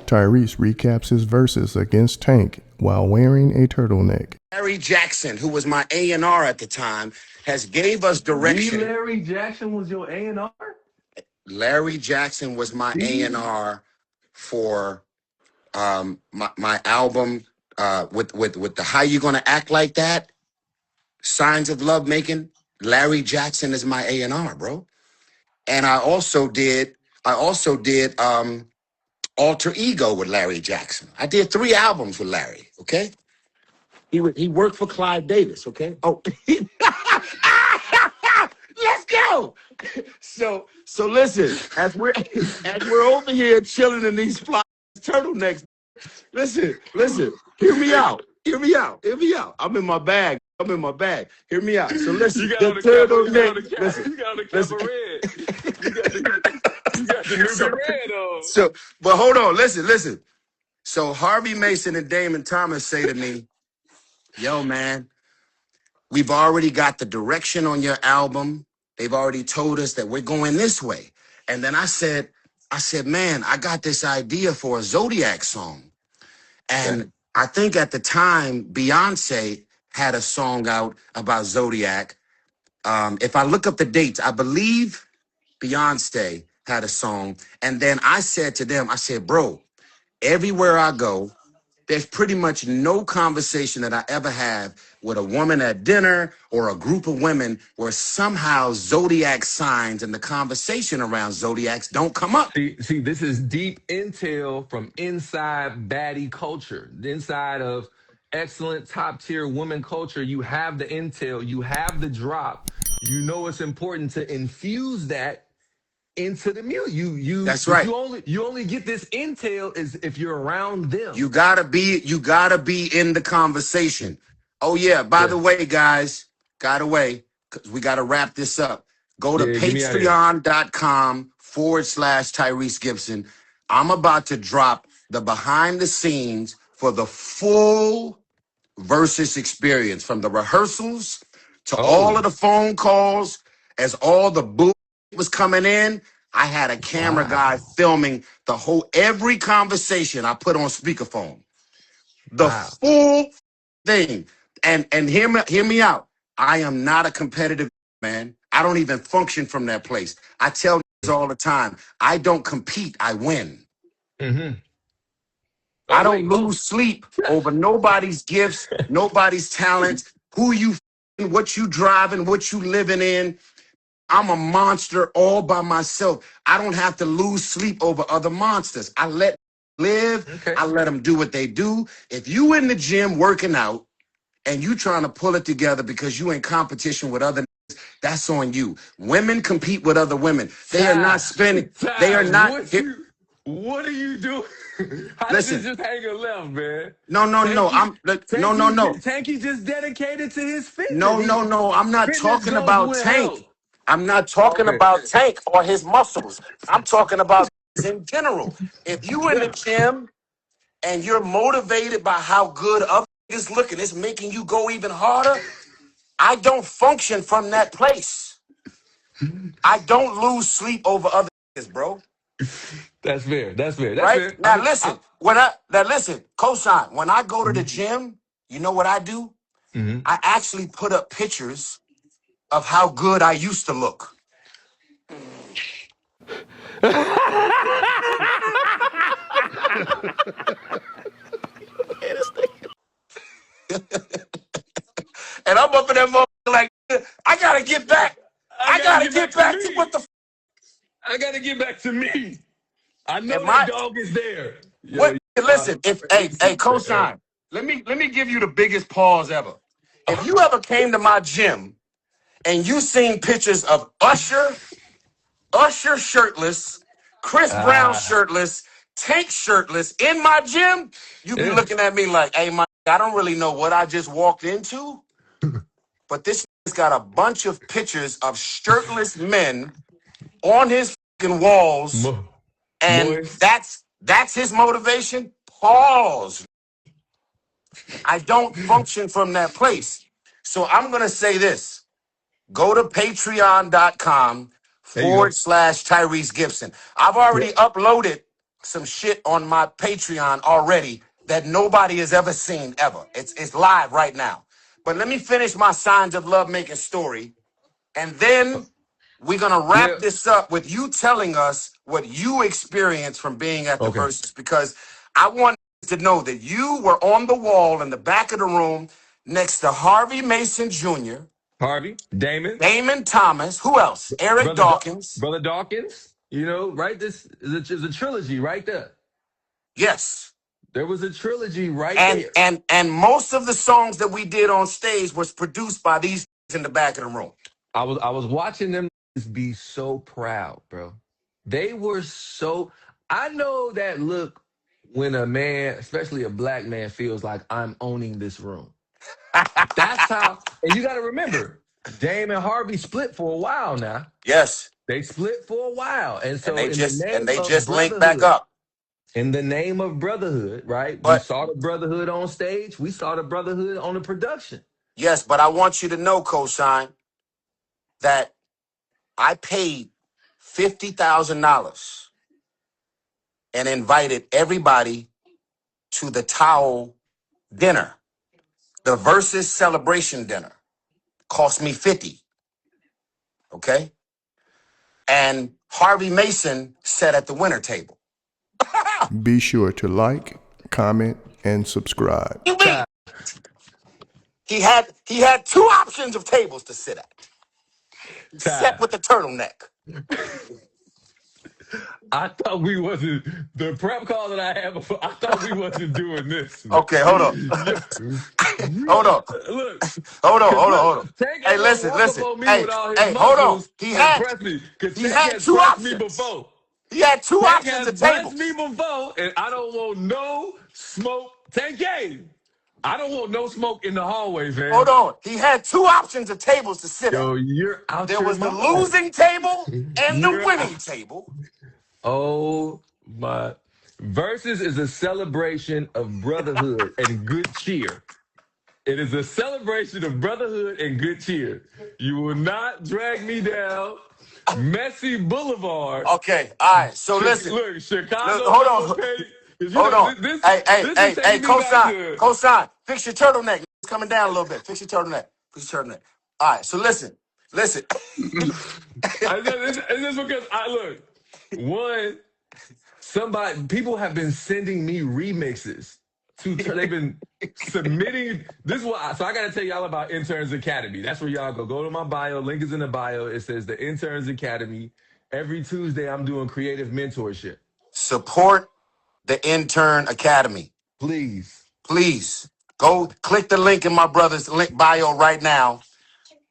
Tyrese recaps his verses against Tank while wearing a turtleneck. Larry Jackson, who was my A&R at the time, has gave us direction. Larry Jackson was your A&R? Larry Jackson was my A&R for my album with the How You Gonna Act Like That, Signs of Love Making. Larry Jackson is my A&R, bro. And I also did Alter Ego with Larry Jackson. I did 3 albums with Larry, okay? He worked for Clive Davis, okay? Oh, let's go. So listen, as we're over here chilling in these fly turtlenecks, listen, hear me out. I'm in my bag. Hear me out. So listen, You got the on the turtleneck. listen, You got on the listen. cap of red. You got the new red on. So, but hold on, listen. So Harvey Mason and Damon Thomas say to me, yo, man, we've already got the direction on your album. They've already told us that we're going this way. And then I said, man, I got this idea for a Zodiac song. And I think at the time, Beyonce had a song out about Zodiac. If I look up the dates, I believe Beyonce had a song. And then I said to them, I said, bro, everywhere I go, there's pretty much no conversation that I ever have with a woman at dinner or a group of women where somehow Zodiac signs and the conversation around Zodiacs don't come up. See, this is deep intel from inside baddie culture, the inside of excellent top tier woman culture. You have the intel, you have the drop. You know it's important to infuse that into the music. That's right. You only get this intel is if you're around them. You gotta be in the conversation. Oh yeah, by the way, guys, because we gotta wrap this up. Go to patreon.com/Tyrese Gibson. I'm about to drop the behind the scenes for the full Verzuz experience, from the rehearsals to all of the phone calls, as all the bull was coming in. I had a camera guy filming every conversation I put on speakerphone. The full thing. And hear me out. I am not a competitive man. I don't even function from that place. I tell all the time, I don't compete, I win. Mm-hmm. I don't lose sleep over nobody's gifts, nobody's talents, what you driving, what you living in. I'm a monster all by myself. I don't have to lose sleep over other monsters. I let them live. Okay. I let them do what they do. If you in the gym working out and you trying to pull it together because you in competition with other niggas, that's on you. Women compete with other women. They are not spending. They are not. What are you doing? How Listen, did this just hang a left, man? No. Tanky just dedicated to his fitness. No. I'm not talking about Tank. I'm not talking about Tank or his muscles. I'm talking about in general. If you in the gym and you're motivated by how good other niggas looking, it's making you go even harder. I don't function from that place. I don't lose sleep over other niggas, bro. That's fair. Right? Fair. Now listen, cosign. When I go to the gym, you know what I do? Mm-hmm. I actually put up pictures of how good I used to look. And I'm up in that motherfucker like, I gotta get back. I gotta get back to what the I gotta get back to me. I know my dog is there. Listen, hey, cosign. Let me give you the biggest pause ever. If you ever came to my gym and you seen pictures of Usher shirtless, Chris Brown shirtless, Tank shirtless in my gym, you be looking at me like, hey, I don't really know what I just walked into, but this has got a bunch of pictures of shirtless men on his fucking walls, and that's his motivation. Pause. I don't function from that place. So I'm going to say this. Go to patreon.com/Tyrese Gibson. I've already uploaded some shit on my Patreon already that nobody has ever seen ever. It's live right now. But let me finish my signs of love making story, and then we're gonna Yeah. wrap this up with you telling us what you experienced from being at the Okay. Verzuz, because I want to know that you were on the wall in the back of the room next to Harvey Mason Jr., Harvey, Damon, Damon Thomas, who else? Eric Dawkins. Brother Dawkins. You know, right? This is a trilogy right there. Yes. There was a trilogy right And there. and most of the songs that we did on stage was produced by these in the back of the room. I was watching them be so proud, bro. They were so. I know that look when a man, especially a black man, feels like I'm owning this room. That's how. And you got to remember, Dame and Harvey split for a while now. Yes. They split for a while, and And so they in the just and name they of just linked back brotherhood, up. right? We But saw the brotherhood on stage. We saw the brotherhood on the production. yes, but I want you to know, Cosign, that I paid $50,000 and invited everybody to the towel dinner. The Versus celebration dinner cost me 50. Okay. And Harvey Mason sat at the winner table. Be sure to like, comment, and subscribe. You mean he had two options of tables to sit at. He sat Ty, with the turtleneck. I thought we wasn't the prep call that I had before. I thought we wasn't doing this, man. Okay, hold on. Yeah. Hold on. Look, Hold on, cause hold on, look, hold on. Tank Hey, ain't gonna listen, walk up listen. on me Hey, with all his hey, hold on. muscles and press me. Cause He Tank had has two pressed me options. before. He had two Tank options has of pressed me tables. before, and I don't want no smoke. Tank game. I don't want no smoke in the hallway, Hold fam. on. He had two options of tables to sit at. Yo, you're out There your was the mind. losing table and the You're winning table. Oh my. Versus is a celebration of brotherhood and good cheer. It is a celebration of brotherhood and good cheer. You will not drag me down Messi Boulevard. Okay, all right. So listen. Look, Look, Chicago hold number on. page. Because you Hold know on. this Hey, hey, this is hey, hey, taking me back cosign. to Cosign. Fix your turtleneck. It's coming down a little bit. Fix your turtleneck. Fix your turtleneck. All right, so listen. Listen. it's just because I look one. People have been sending me remixes they've been submitting. This is what, so I got to tell y'all about Interns Academy. That's where y'all go. Go to my bio. Link is in the bio. It says the Interns Academy. Every Tuesday, I'm doing creative mentorship. Support the Intern Academy. Please. Please go click the link in my brother's link bio right now.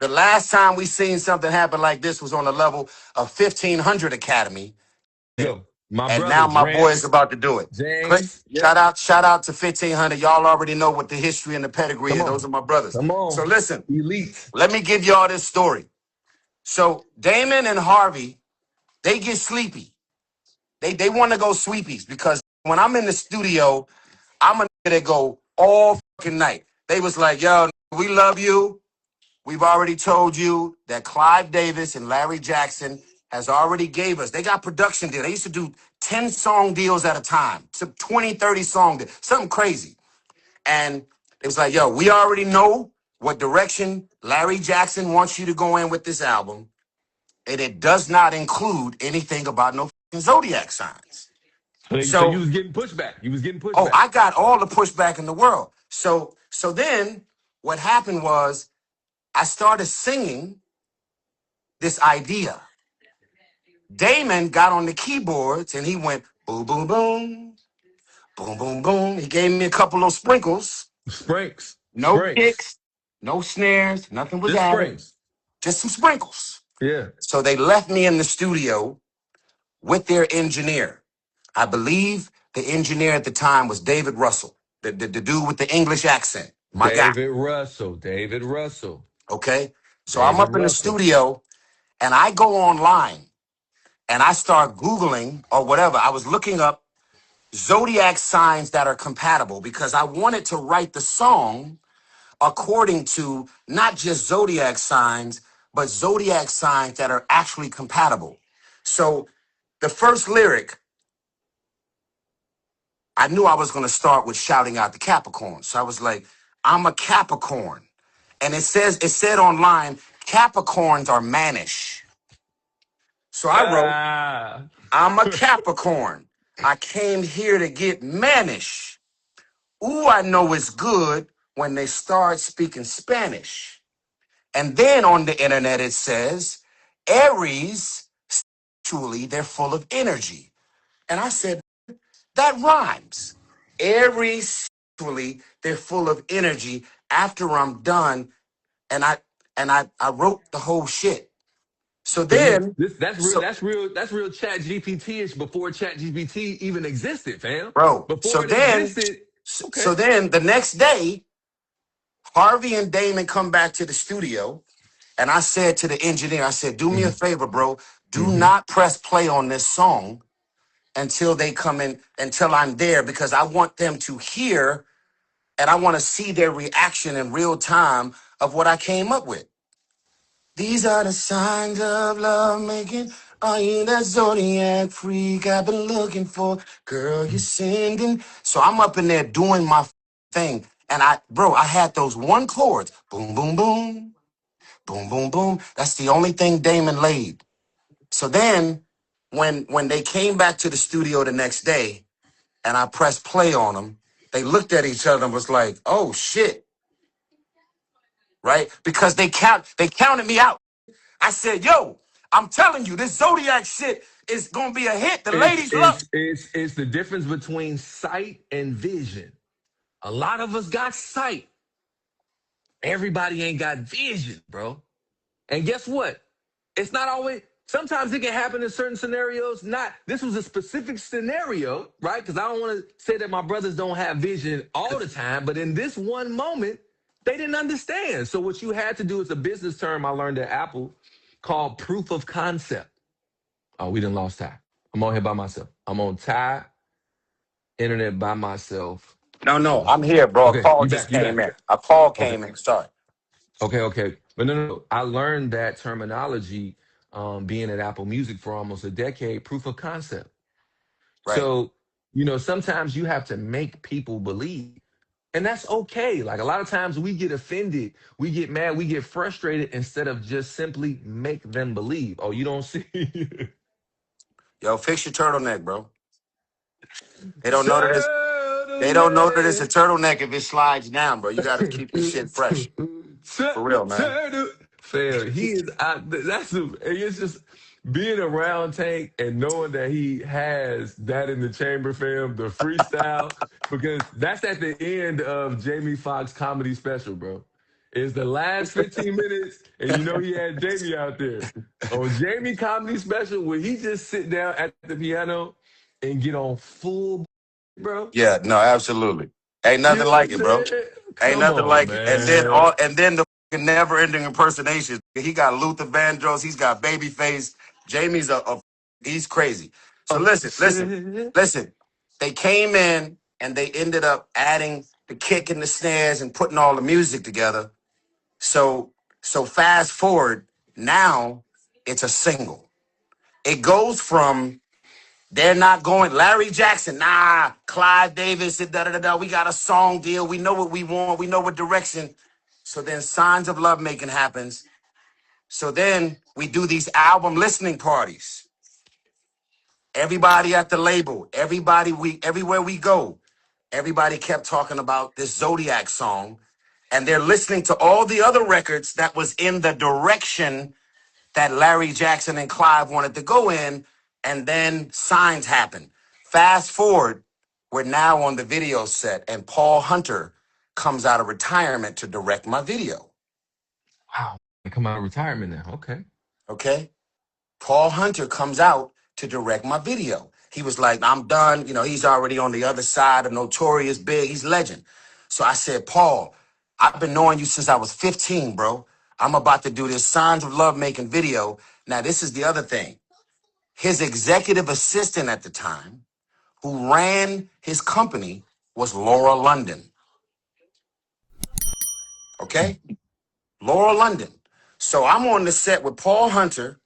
The last time we seen something happen like this was on the level of 1500 Academy. Yo, my And now brothers, my boy is Rance, about to do it. Click, James. Yep. shout out to 1500. Y'all already know what the history and the pedigree Come is. Those on. are my brothers. Come So on. listen, Elite. let me give y'all this story. So Damon and Harvey, they get sleepy. They want to go sweepies because when I'm in the studio, I'm a nigga that go all fucking night. They was like, yo, we love you. We've already told you that Clive Davis and Larry Jackson has already gave us. They got production deals. They used to do 10 song deals at a time, to 20, 30 song deals, something crazy. And it was like, yo, we already know what direction Larry Jackson wants you to go in with this album. And it does not include anything about no fucking zodiac signs. So you So, was getting pushback. You was getting oh, pushback. I got all the pushback in the world. So then what happened was I started singing this idea. Damon got on the keyboards and he went boom, boom, boom, boom, boom, boom. He gave me a couple of sprinkles, Sprinks. no Sprinks. kicks, no snares, nothing was Just added, Sprinks. just some sprinkles. Yeah. So they left me in the studio with their engineer. I believe the engineer at the time was David Russell, the dude with the English accent, my guy. David Russell. David Russell. Okay. So I'm David up in the Russell. studio and I go online and I start Googling or whatever. I was looking up zodiac signs that are compatible because I wanted to write the song according to not just zodiac signs, but zodiac signs that are actually compatible. So the first lyric I knew I was going to start with shouting out the Capricorn. So I was like, I'm a Capricorn. And it said online, Capricorns are mannish. So I wrote, Ah. I'm a Capricorn. I came here to get mannish. Ooh, I know it's good when they start speaking Spanish. And then on the internet it says, Aries, truly, they're full of energy. And I said, that rhymes. Aries, truly, they're full of energy. After I'm done, and I wrote the whole shit. So So then, that's real. so That's real. Chat GPT ish before Chat GPT even existed, fam. bro, Before it existed. Okay. so then the next day, Harvey and Damon come back to the studio, and I said to the engineer, I said, do me a Hmm. favor, bro. Do Hmm. not press play on this song until they come in, until I'm there, because I want them to hear and I want to see their reaction in real time of what I came up with. These are the signs of love making. Are you that zodiac freak I've been looking for? Girl, you're sending. So I'm up in there doing my thing. And I had those one chords. Boom, boom, boom. Boom, boom, boom. That's the only thing Damon laid. So then when they came back to the studio the next day and I pressed play on them, they looked at each other and was like, oh shit, right? Because they counted me out. I said, yo, I'm telling you, this Zodiac shit is gonna be a hit. The It's ladies love. it's it's it's the difference between sight and vision. A lot of us got sight. Everybody ain't got vision, bro. And guess what? It's not always. Sometimes it can happen in certain scenarios. Not this was a specific scenario, right? Because I don't want to say that my brothers don't have vision all the time, but in this one moment, they didn't understand. So what you had to do is a business term I learned at Apple called proof of concept. Oh, we didn't lost Ty. I'm on here by myself. I'm on Ty internet by myself. No, Hello. I'm here, bro. A Okay, call you just back. You came back. in. A call Okay. came in. Sorry. Okay. But no. I learned that terminology being at Apple Music for almost a decade, proof of concept. Right. So, sometimes you have to make people believe. And that's okay. Like a lot of times we get offended, we get mad, we get frustrated instead of just simply make them believe. Oh, you don't see? Yo, fix your turtleneck, bro. They don't know that it's they don't know that it's a Turtleneck. turtleneck if it slides down, bro. You gotta keep the shit fresh. For real, man. Turtle. Fair. He is out. It's just being around Tank and knowing that he has that in the chamber, fam, the freestyle, because that's at the end of Jamie Foxx comedy special, bro. It's the last 15 minutes, and he had Jamie out there. On Jamie comedy special, where he just sit down at the piano and get on full, bro. Yeah, no, absolutely. Ain't You nothing know what I'm like it, bro. saying? Ain't Come nothing on, like it. man. And then the never ending impersonations. He got Luther Vandross, he's got Babyface. Jamie's he's crazy. So Oh, shit. listen. They came in and they ended up adding the kick and the snares and putting all the music together. So fast forward, now it's a single. It goes from they're not going. Larry Jackson, nah. Clive Davis, da da da da. We got a song deal. We know what we want. We know what direction. So then, Signs of Love Making happens. So then we do these album listening parties. Everybody at the label, everywhere we go, everybody kept talking about this Zodiac song, and they're listening to all the other records that was in the direction that Larry Jackson and Clive wanted to go in, and then signs happen. Fast forward, we're now on the video set, and Paul Hunter comes out of retirement to direct my video. Wow. Come out of retirement now. Okay. Okay? Paul Hunter comes out to direct my video. He was like, I'm done. He's already on the other side of Notorious Big. He's legend. So I said, Paul, I've been knowing you since I was 15, bro. I'm about to do this Signs of Love making video. Now, this is the other thing. His executive assistant at the time, who ran his company, was Laura London. Okay? Laura London. So I'm on the set with Paul Hunter,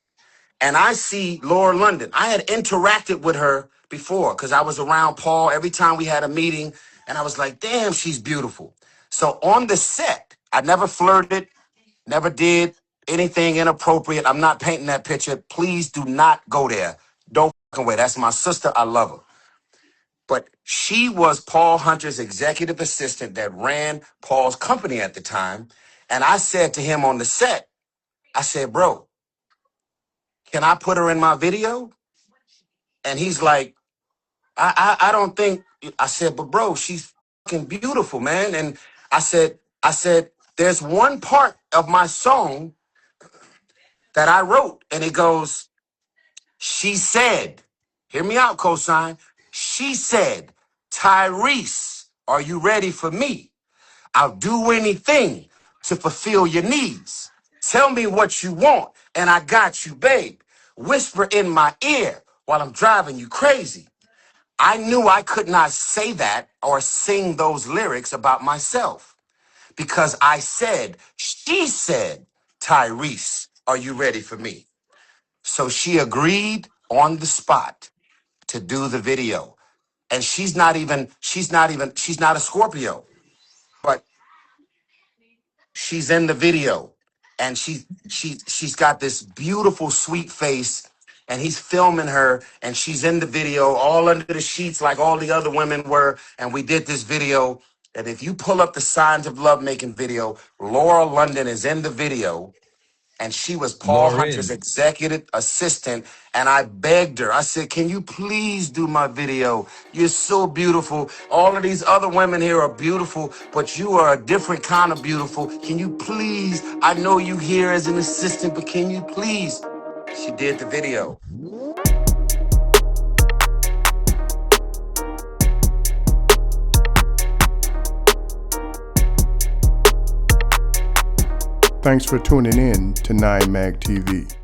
and I see Laura London. I had interacted with her before because I was around Paul every time we had a meeting, and I was like, damn, she's beautiful. So on the set, I never flirted, never did anything inappropriate. I'm not painting that picture. Please do not go there. Don't fucking way. That's my sister. I love her. But she was Paul Hunter's executive assistant that ran Paul's company at the time. And I said to him on the set, I said, bro, can I put her in my video? And he's like, I don't think. I said, but bro, she's fucking beautiful, man. And I said, there's one part of my song that I wrote, and it goes, she said, hear me out, cosign. She said, Tyrese, are you ready for me? I'll do anything to fulfill your needs. Tell me what you want, and I got you, babe. Whisper in my ear while I'm driving you crazy. I knew I could not say that or sing those lyrics about myself because I said, she said, Tyrese, are you ready for me? So she agreed on the spot to do the video. And she's not a Scorpio, but she's in the video, and she's got this beautiful sweet face, and he's filming her, and she's in the video all under the sheets like all the other women were, and we did this video. And if you pull up the Signs of Love Making video, Laura London is in the video, and she was Paul Hunter's Lauren. executive assistant. And I begged her. I said, can you please do my video? You're so beautiful. All of these other women here are beautiful, but you are a different kind of beautiful. Can you please? I know you here as an assistant, but can you please? She did the video. Thanks for tuning in to 9 Mag TV.